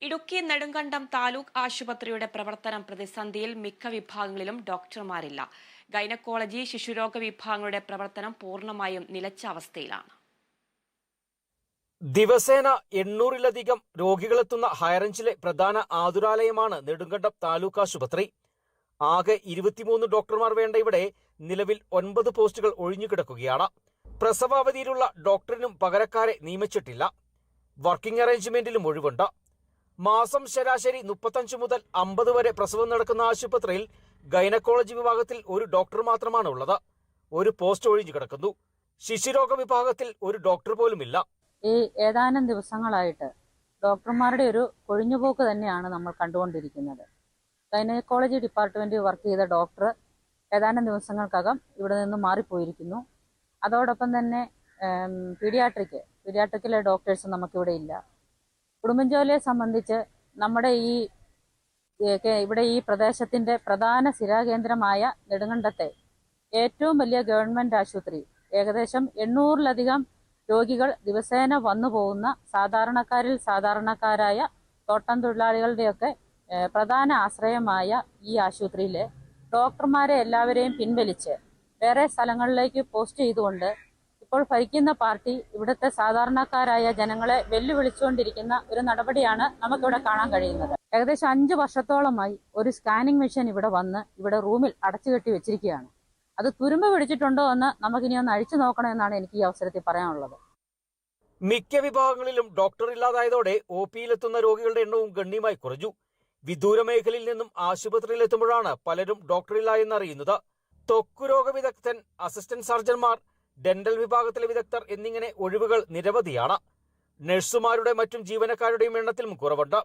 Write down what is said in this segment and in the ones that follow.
ഇടുക്കി നെടുങ്കണ്ടം താലൂക്ക് ആശുപത്രിയുടെ പ്രവർത്തനം പ്രതിസന്ധിയിൽ മിക്ക വിഭാഗങ്ങളിലും ഡോക്ടർമാരില്ല. ഗൈനക്കോളജി, ശിശുരോഗ വിഭാഗങ്ങളുടെ പ്രവർത്തനം പൂർണ്ണമായും നിലച്ച അവസ്ഥയിലാണ്. ദിവസേന 800-ലധികം രോഗികളെത്തുന്ന ഹൈറേഞ്ചിലെ പ്രധാന ആതുരാലയമാണ് നെടുങ്കണ്ടം താലൂക്ക് ആശുപത്രി. ആകെ 23 ഡോക്ടർമാർ വേണ്ട ഇവിടെ നിലവിൽ 9 പോസ്റ്റുകൾ ഒഴിഞ്ഞുകിടക്കുകയാണ്. പ്രസവാവധിയിലുള്ള ഡോക്ടറിനും പകരക്കാരെ നിയമിച്ചിട്ടില്ല. വർക്കിംഗ് അറേഞ്ച്മെന്റിലും ഒഴിവുണ്ട്. മാസം ശരാശരി 35 മുതൽ 50 വരെ പ്രസവം നടക്കുന്ന ആശുപത്രിയിൽ ഗൈനക്കോളജി വിഭാഗത്തിൽ ഒരു ഡോക്ടർ മാത്രമാണ് ഉള്ളത്. ഒരു പോസ്റ്റ് ഒഴിഞ്ഞു കിടക്കുന്നു. ശിശുരോഗ വിഭാഗത്തിൽ ഒരു ഡോക്ടർ പോലുമില്ല. ഈ ഏതാനും ദിവസങ്ങളായിട്ട് ഡോക്ടർമാരുടെ ഒരു കൊഴിഞ്ഞുപോക്ക് തന്നെയാണ് നമ്മൾ കണ്ടുകൊണ്ടിരിക്കുന്നത്. ഗൈനക്കോളജി ഡിപ്പാർട്ട്മെന്റ് വർക്ക് ചെയ്ത ഡോക്ടർ ഏതാനും ദിവസങ്ങൾക്കകം ഇവിടെ നിന്ന് മാറിപ്പോയിരിക്കുന്നു. അതോടൊപ്പം തന്നെ പീഡിയാട്രിക്കിലെ ഡോക്ടേഴ്സ് നമുക്കിവിടെ ഇല്ല. കുടുംബജോലിയെ സംബന്ധിച്ച് നമ്മുടെ ഇവിടെ ഈ പ്രദേശത്തിന്റെ പ്രധാന സ്ഥിരാകേന്ദ്രമായ നെടുങ്കണ്ടത്തെ ഏറ്റവും വലിയ ഗവൺമെന്റ് ആശുപത്രി ഏകദേശം 800-ലധികം രോഗികൾ ദിവസേന വന്നു പോകുന്ന സാധാരണക്കാരിൽ സാധാരണക്കാരായ തോട്ടം തൊഴിലാളികളുടെയൊക്കെ പ്രധാന ആശ്രയമായ ഈ ആശുപത്രിയിലെ ഡോക്ടർമാരെ എല്ലാവരെയും പിൻവലിച്ച് വേറെ സ്ഥലങ്ങളിലേക്ക് പോസ്റ്റ് ചെയ്തുകൊണ്ട് ഇപ്പോൾ ഭരിക്കുന്ന പാർട്ടി ഇവിടുത്തെ സാധാരണക്കാരായ ജനങ്ങളെ വെല്ലുവിളിച്ചുകൊണ്ടിരിക്കുന്ന ഒരു നടപടിയാണ് നമുക്കിവിടെ കാണാൻ കഴിയുന്നത്. ഏകദേശം 5 വർഷത്തോളമായി ഒരു സ്കാനിങ് മെഷീൻ ഇവിടെ വന്ന് ഇവിടെ റൂമിൽ അടച്ചുകെട്ടി വെച്ചിരിക്കുകയാണ്. അത് തുരുമ്പ് പിടിച്ചിട്ടുണ്ടോ എന്ന് നമുക്കിനി ഒന്ന് അഴിച്ചു നോക്കണമെന്നാണ് എനിക്ക് ഈ അവസരത്തിൽ പറയാനുള്ളത്. മിക്ക വിഭാഗങ്ങളിലും ഡോക്ടർ ഇല്ലാതായതോടെ OPയിലെത്തുന്ന രോഗികളുടെ എണ്ണവും ഗണ്യമായി കുറഞ്ഞു. വിദൂര മേഖലയിൽ നിന്നും ആശുപത്രിയിലെത്തുമ്പോഴാണ് പലരും ഡോക്ടറില്ല എന്നറിയുന്നത്. ത്വക്കുരോഗ വിദഗ്ധൻ, അസിസ്റ്റന്റ് സർജൻമാർ, ഡെന്റൽ വിഭാഗത്തിലെ വിദഗ്ധർ എന്നിങ്ങനെ ഒഴിവുകൾ നിരവധിയാണ്. നഴ്സുമാരുടെ മറ്റും ജീവനക്കാരുടെയും എണ്ണത്തിലും കുറവുണ്ട്.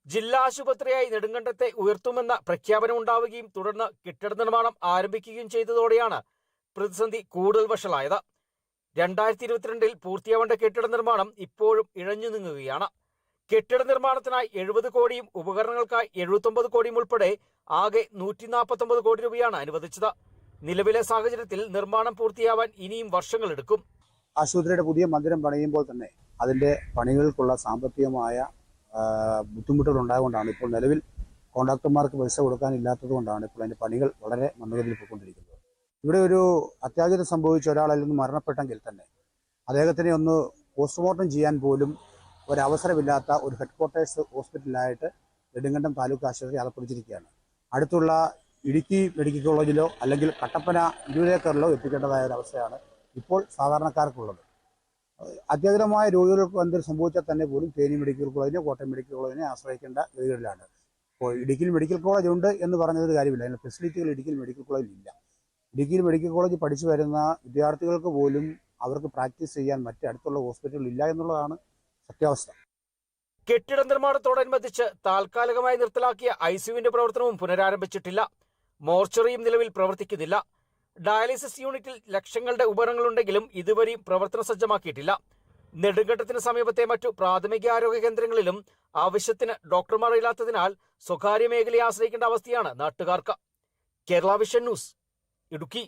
ജില്ലാ ആശുപത്രിയായി നെടുങ്കണ്ടത്തെ ഉയർത്തുമെന്ന പ്രഖ്യാപനമുണ്ടാവുകയും തുടർന്ന് കെട്ടിട നിർമ്മാണം ആരംഭിക്കുകയും ചെയ്തതോടെയാണ് പ്രതിസന്ധി കൂടുതൽ വഷളായത്. 2022-ൽ പൂർത്തിയാവേണ്ട കെട്ടിട നിർമ്മാണം ഇപ്പോഴും ഇഴഞ്ഞു നീങ്ങുകയാണ്. കെട്ടിട നിർമ്മാണത്തിനായി 70 കോടിയും ഉപകരണങ്ങൾക്കായി 79 കോടിയും ഉൾപ്പെടെ ആകെ 149 കോടി രൂപയാണ് അനുവദിച്ചത്. നിലവിലെ സാഹചര്യത്തിൽ നിർമ്മാണം പൂർത്തിയാവാൻ ഇനിയും വർഷങ്ങളെടുക്കും. ആശുപത്രിയുടെ പുതിയ മന്ദിരം പണിയുമ്പോൾ തന്നെ അതിന്റെ പണികൾക്കുള്ള സാമ്പത്തികമായ ബുദ്ധിമുട്ടുകൾ ഉണ്ടായതുകൊണ്ടാണ് ഇപ്പോൾ നിലവിൽ കോൺട്രാക്ടർമാർക്ക് പൈസ കൊടുക്കാനില്ലാത്തത് കൊണ്ടാണ് ഇപ്പോൾ അതിന്റെ പണികൾ വളരെ മന്ദഗതിയിൽ പോയിക്കൊണ്ടിരിക്കുന്നത്. ഇവിടെ ഒരു അത്യാഹിതം സംഭവിച്ച ഒരാൾ അല്ലെങ്കിൽ മരണപ്പെട്ടെങ്കിൽ തന്നെ അദ്ദേഹത്തിനെ ഒന്ന് പോസ്റ്റ്മോർട്ടം ചെയ്യാൻ പോലും ഒരവസരമില്ലാത്ത ഒരു ഹെഡ്ക്വാർട്ടേഴ്സ് ഹോസ്പിറ്റലായിട്ട് നെടുങ്കണ്ടം താലൂക്ക് ആശുപത്രി അകപ്പെടുത്തിയിരിക്കുകയാണ്. അടുത്തുള്ള ഇടുക്കി മെഡിക്കൽ കോളേജിലോ അല്ലെങ്കിൽ കട്ടപ്പന 20 ഏക്കറിലോ എത്തിക്കേണ്ടതായ ഒരവസ്ഥയാണ് ഇപ്പോൾ സാധാരണക്കാർക്കുള്ളത്. അത്യാഹിതമായ രോഗികൾക്ക് എന്തെങ്കിലും സംഭവിച്ചാൽ തന്നെ പോലും തേനി മെഡിക്കൽ കോളേജിനെ, കോട്ടയം മെഡിക്കൽ കോളേജിനെ ആശ്രയിക്കേണ്ട ഗതികളിലാണ്. ഇപ്പോൾ ഇടുക്കിയിൽ മെഡിക്കൽ കോളേജ് ഉണ്ട് എന്ന് പറഞ്ഞൊരു കാര്യമില്ല. അതിന് ഫെസിലിറ്റികൾ ഇടുക്കിയിൽ മെഡിക്കൽ കോളേജിൽ ഇല്ല. ഇടുക്കിയിൽ മെഡിക്കൽ കോളേജ് പഠിച്ചു വരുന്ന വിദ്യാർത്ഥികൾക്ക് പോലും അവർക്ക് പ്രാക്ടീസ് ചെയ്യാൻ മറ്റ് അടുത്തുള്ള ഹോസ്പിറ്റലുകൾ ഇല്ല എന്നുള്ളതാണ് സത്യാവസ്ഥ. കെട്ടിട നിർമ്മാണത്തോടനുബന്ധിച്ച് താൽക്കാലികമായി നിർത്തലാക്കിയ ICUവിന്റെ പ്രവർത്തനവും പുനരാരംഭിച്ചിട്ടില്ല. മോർച്ചറിയും നിലവിൽ പ്രവർത്തിക്കുന്നില്ല. ഡയാലിസിസ് യൂണിറ്റിൽ ലക്ഷങ്ങളുടെ ഉപകരണങ്ങളുണ്ടെങ്കിലും ഇതുവരെയും പ്രവർത്തന സജ്ജമാക്കിയിട്ടില്ല. നെടുങ്കണ്ടത്തിന് സമീപത്തെ മറ്റു പ്രാഥമിക ആരോഗ്യ കേന്ദ്രങ്ങളിലും ആവശ്യത്തിന് ഡോക്ടർമാർ ഇല്ലാത്തതിനാൽ സ്വകാര്യ മേഖലയെ ആശ്രയിക്കേണ്ട അവസ്ഥയാണ് നാട്ടുകാർക്ക്. Kerala vision news, Idukki.